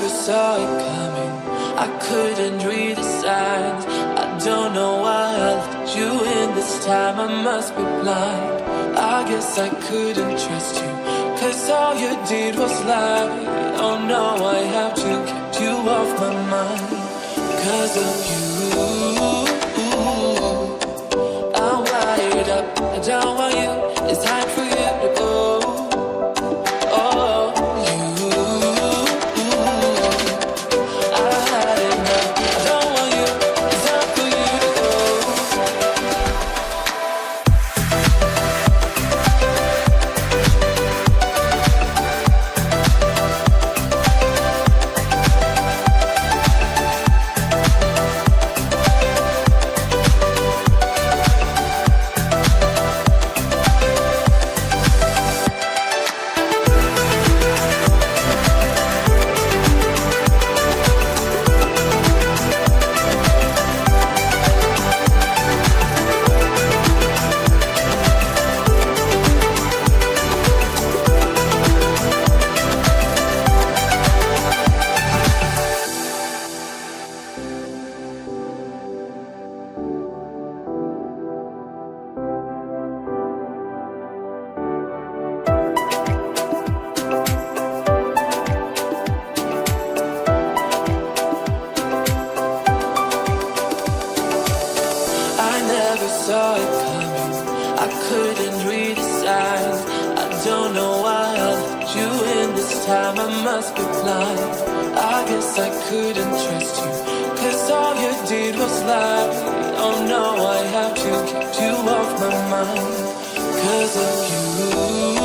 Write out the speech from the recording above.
never saw it coming. I couldn't read the signs. I don't know why I let you in this time. I must be blind. I guess I couldn't trust you, 'cause all you did was lie. Oh no, I have to keep you off my mind. 'Cause of you, I'm wired up. I don't want you, it's time for you to go. Of you